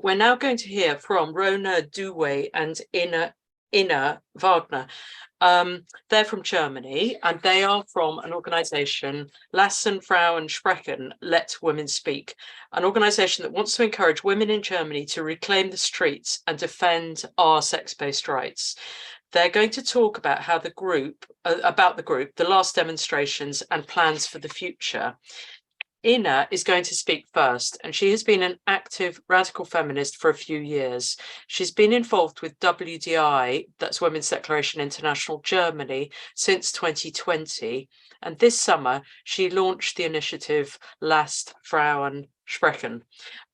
We're now going to hear from Rona Duwe and Inna Wagner. They're from Germany, and they are from an organisation, Lasst Frauen Sprechen, Let Women Speak, an organisation that wants to encourage women in Germany to reclaim the streets and defend our sex-based rights. They're going to talk about how the group, the last demonstrations and plans for the future. Inna is going to speak first, and she has been an active radical feminist for a few years. She's been involved with WDI, that's Women's Declaration International Germany, since 2020. And this summer, she launched the initiative Lasst Frauen Sprechen.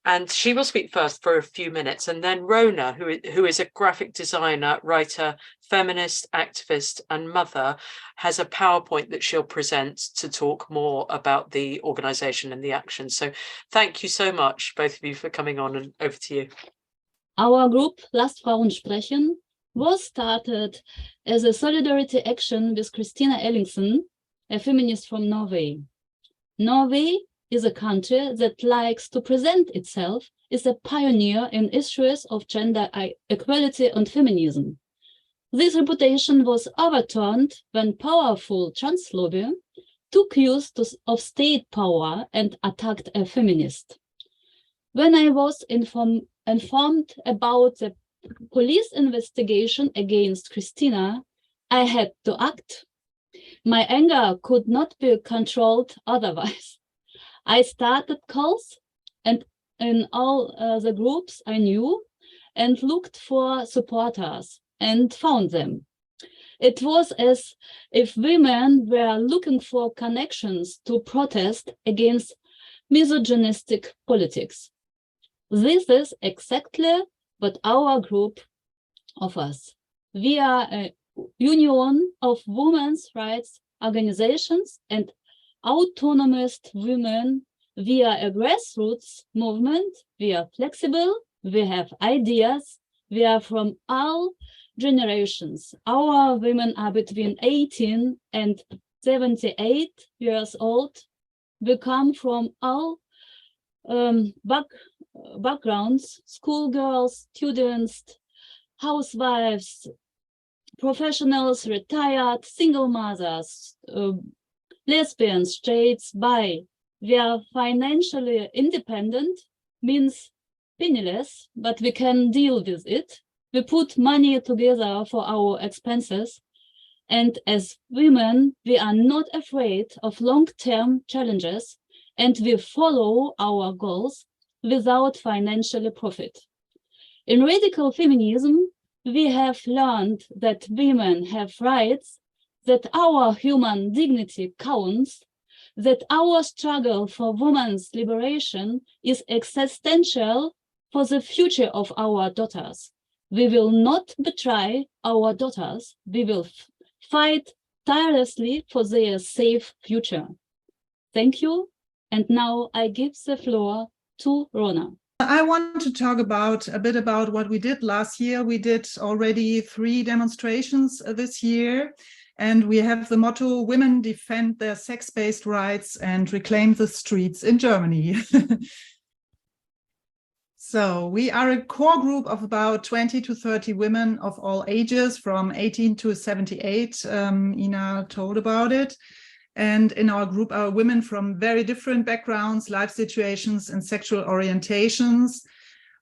And she will speak first for a few minutes, and then Rona, who is a graphic designer, writer, feminist, activist, and mother, has a PowerPoint that she'll present to talk more about the organisation and the action. So thank you so much, both of you, for coming on, and over to you. Our group, Lasst Frauen Sprechen, was started as a solidarity action with Christina Ellingsen, a feminist from Norway. Norway is a country that likes to present itself as a pioneer in issues of gender equality and feminism. This reputation was overturned when powerful trans lobby took use of state power and attacked a feminist. When I was informed about the police investigation against Christina, I had to act. My anger could not be controlled otherwise. I started calls and in all the groups I knew and looked for supporters and found them. It was as if women were looking for connections to protest against misogynistic politics. This is exactly what our group offers. We are a union of women's rights organizations and autonomous women. We are a grassroots movement. We are flexible. We have ideas. We are from all generations. Our women are between 18 and 78 years old. We come from all backgrounds: schoolgirls, students, housewives, professionals, retired, single mothers, lesbians, straights, bi. We are financially independent, means penniless, but we can deal with it. We put money together for our expenses. And as women, we are not afraid of long-term challenges, and we follow our goals without financial profit. In radical feminism, we have learned that women have rights, that our human dignity counts, that our struggle for women's liberation is existential for the future of our daughters. We will not betray our daughters. We will fight tirelessly for their safe future. Thank you. And now I give the floor to Rona. I want to talk a bit about what we did last year. We did already 3 demonstrations this year, and we have the motto, women defend their sex-based rights and reclaim the streets in Germany. So we are a core group of about 20 to 30 women of all ages, from 18 to 78. Ina told about it. And in our group are women from very different backgrounds, life situations, and sexual orientations.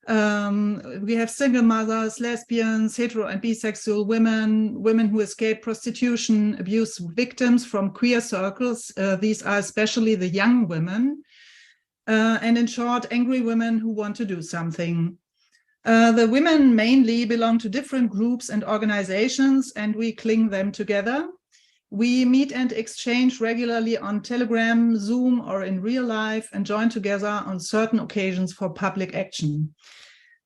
We have single mothers, lesbians, hetero and bisexual women, women who escaped prostitution, abuse victims from queer circles. These are especially the young women. And in short, angry women who want to do something. The women mainly belong to different groups and organizations, and we cling them together. We meet and exchange regularly on Telegram, Zoom, or in real life, and join together on certain occasions for public action.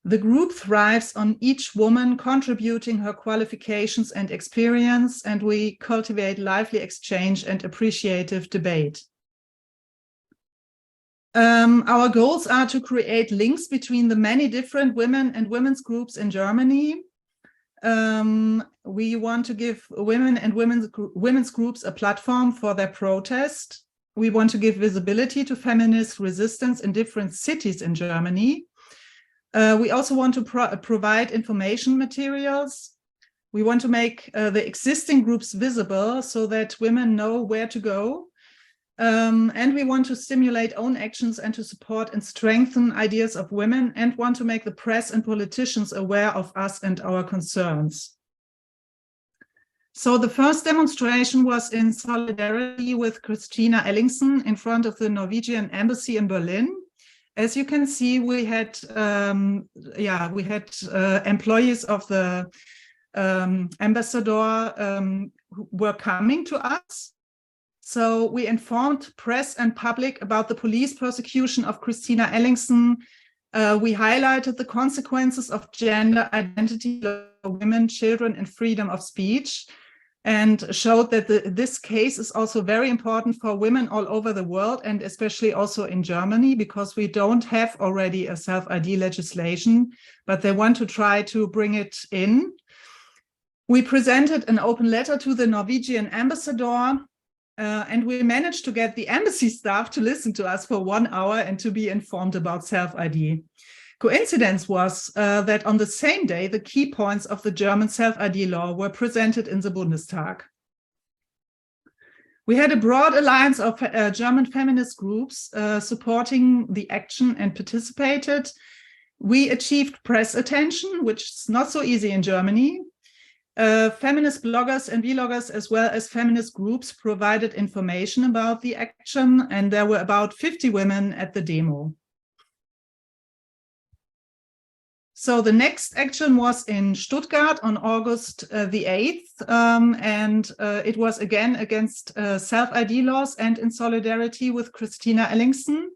The group thrives on each woman contributing her qualifications and experience, and we cultivate lively exchange and appreciative debate. Our goals are to create links between the many different women and women's groups in Germany. We want to give women and women's groups a platform for their protest. We want to give visibility to feminist resistance in different cities in Germany. We also want to provide information materials. We want to make the existing groups visible so that women know where to go. And we want to stimulate own actions and to support and strengthen ideas of women, and want to make the press and politicians aware of us and our concerns. So the first demonstration was in solidarity with Christina Ellingsen in front of the Norwegian embassy in Berlin. As you can see, we had employees of the ambassador who were coming to us. So we informed press and public about the police persecution of Christina Ellingsen. We highlighted the consequences of gender identity for women, children, and freedom of speech, and showed that this case is also very important for women all over the world, and especially also in Germany, because we don't have already a self-ID legislation, but they want to try to bring it in. We presented an open letter to the Norwegian ambassador, and we managed to get the embassy staff to listen to us for 1 hour and to be informed about self-ID. Coincidence was that on the same day, the key points of the German self-ID law were presented in the Bundestag. We had a broad alliance of German feminist groups supporting the action and participated. We achieved press attention, which is not so easy in Germany. Feminist bloggers and vloggers, as well as feminist groups, provided information about the action, and there were about 50 women at the demo. So the next action was in Stuttgart on August the 8th, and it was again against self-ID laws and in solidarity with Christina Ellingsen.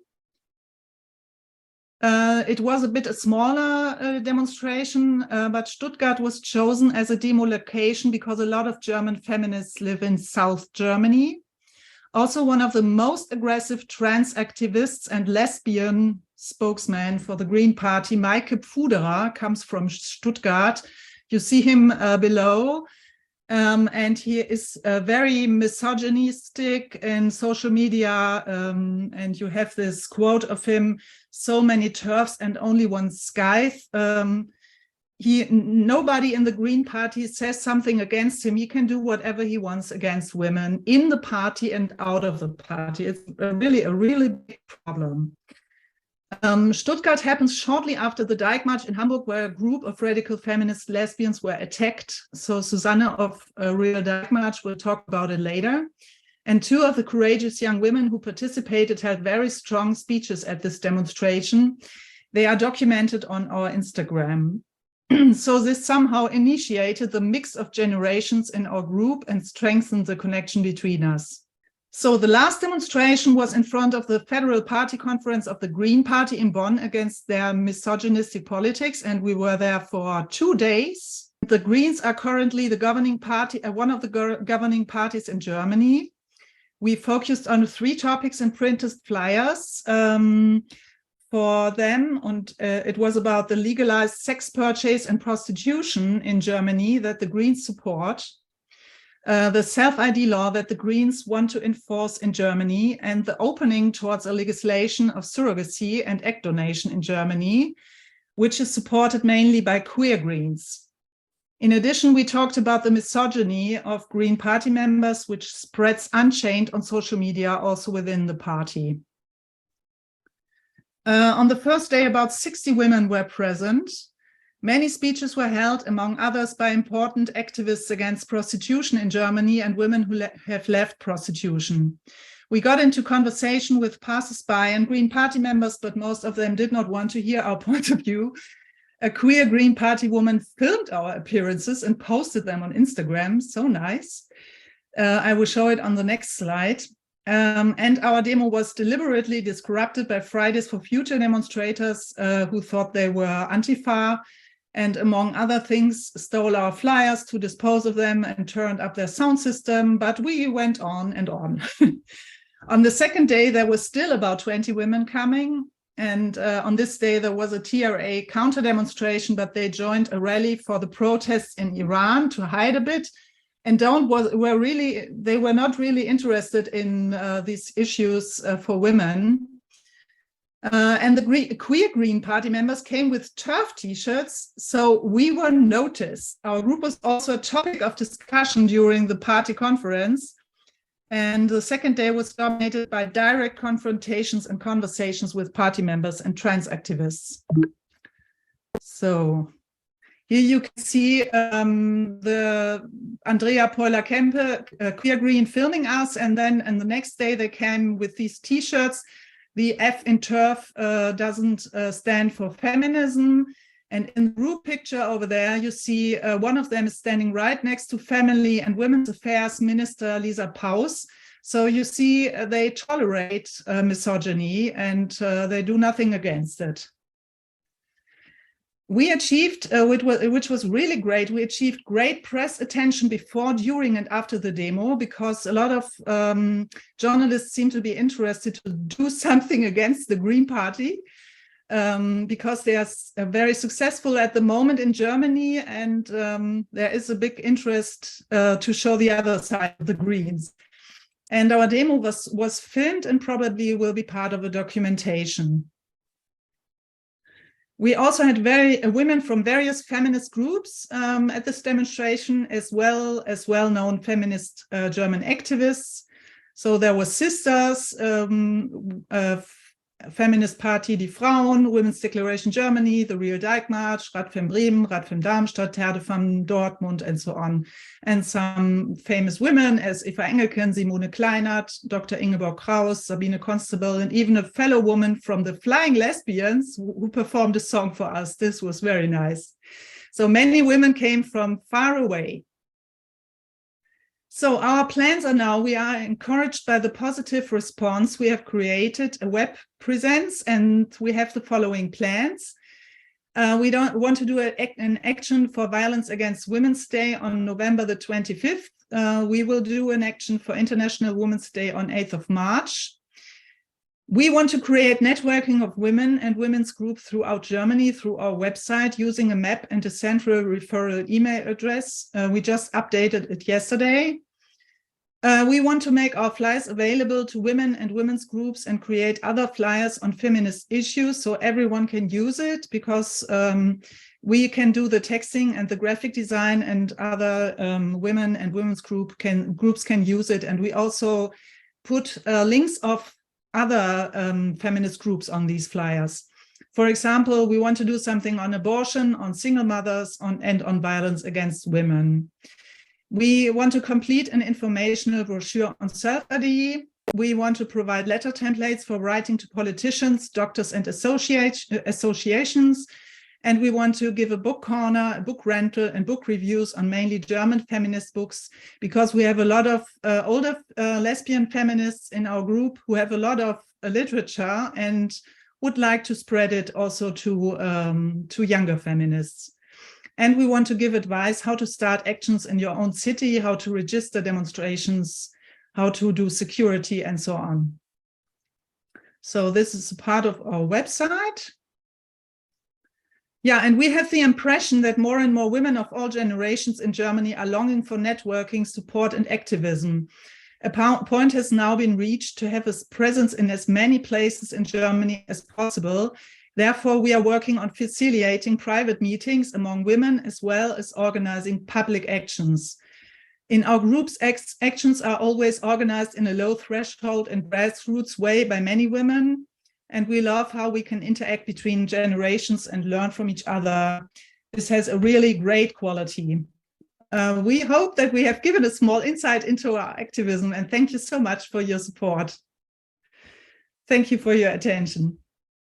It was a bit a smaller demonstration, but Stuttgart was chosen as a demo location because a lot of German feminists live in South Germany. Also, one of the most aggressive trans activists and lesbian spokesman for the Green Party, Maike Pfuderer, comes from Stuttgart. You see him below. And he is very misogynistic in social media. And you have this quote of him, "So many turfs and only one scythe." Nobody in the Green Party says something against him. He can do whatever he wants against women in the party and out of the party. It's a really big problem. Stuttgart happens shortly after the Dyke March in Hamburg, where a group of radical feminist lesbians were attacked. So Susanne of Real Dyke March will talk about it later. And 2 of the courageous young women who participated had very strong speeches at this demonstration. They are documented on our Instagram. So this somehow initiated the mix of generations in our group and strengthened the connection between us. So the last demonstration was in front of the Federal Party Conference of the Green Party in Bonn against their misogynistic politics, and we were there for 2 days. The Greens are currently the governing party, one of the governing parties in Germany. We focused on 3 topics and printed flyers for them, and it was about the legalized sex purchase and prostitution in Germany that the Greens support. The self-ID law that the Greens want to enforce in Germany, and the opening towards a legislation of surrogacy and egg donation in Germany, which is supported mainly by queer Greens. In addition, we talked about the misogyny of Green Party members, which spreads unchained on social media, also within the party. On the first day, about 60 women were present. Many speeches were held, among others, by important activists against prostitution in Germany and women who have left prostitution. We got into conversation with passers-by and Green Party members, but most of them did not want to hear our point of view. A queer Green Party woman filmed our appearances and posted them on Instagram. So nice. I will show it on the next slide. And our demo was deliberately disrupted by Fridays for Future demonstrators who thought they were Antifa, and among other things, stole our flyers to dispose of them and turned up their sound system, but we went on and on. On the second day, there were still about 20 women coming, and on this day, there was a TRA counter-demonstration, but they joined a rally for the protests in Iran to hide a bit, and they were not really interested in these issues for women. And the queer Green Party members came with turf t-shirts, so we were noticed. Our group was also a topic of discussion during the party conference. And the second day was dominated by direct confrontations and conversations with party members and trans activists. So here you can see the Andrea Peuler-Kempe, Queer Green, filming us. And then the next day they came with these t-shirts. The F in turf doesn't stand for feminism. And in the group picture over there, you see one of them is standing right next to Family and Women's Affairs Minister Lisa Paus. So you see they tolerate misogyny and they do nothing against it. We achieved, which was really great, we achieved great press attention before, during, and after the demo, because a lot of journalists seem to be interested to do something against the Green Party, because they are very successful at the moment in Germany, and there is a big interest to show the other side of the Greens. And our demo was filmed and probably will be part of a documentation. We also had women from various feminist groups at this demonstration, as well as well-known feminist German activists. So there were sisters, Feminist Party Die Frauen, Women's Declaration Germany, the Real Dyke March, Radfem Bremen, Radfem Darmstadt, Herdefem Dortmund, and so on. And some famous women as Eva Engelken, Simone Kleinert, Dr. Ingeborg Kraus, Sabine Constable, and even a fellow woman from the Flying Lesbians who performed a song for us. This was very nice. So many women came from far away. So our plans are now, we are encouraged by the positive response. We have created a web presence and we have the following plans. We don't want to do an action for Violence Against Women's Day on November the 25th. We will do an action for International Women's Day on 8th of March. We want to create networking of women and women's groups throughout Germany through our website using a map and a central referral email address. We just updated it yesterday. We want to make our flyers available to women and women's groups and create other flyers on feminist issues so everyone can use it, because we can do the texting and the graphic design, and other women and women's groups can use it. And we also put links of other feminist groups on these flyers. For example, we want to do something on abortion, on single mothers, and on violence against women. We want to complete an informational brochure on self-ID. We want to provide letter templates for writing to politicians, doctors, and associations. And we want to give a book corner, a book rental, and book reviews on mainly German feminist books, because we have a lot of older lesbian feminists in our group who have a lot of literature and would like to spread it also to younger feminists. And we want to give advice how to start actions in your own city, how to register demonstrations, how to do security, and so on. So this is a part of our website. Yeah, and we have the impression that more and more women of all generations in Germany are longing for networking, support, and activism. A point has now been reached to have a presence in as many places in Germany as possible. Therefore, we are working on facilitating private meetings among women, as well as organizing public actions. In our groups, actions are always organized in a low threshold and grassroots way by many women. And we love how we can interact between generations and learn from each other. This has a really great quality. We hope that we have given a small insight into our activism, and thank you so much for your support. Thank you for your attention.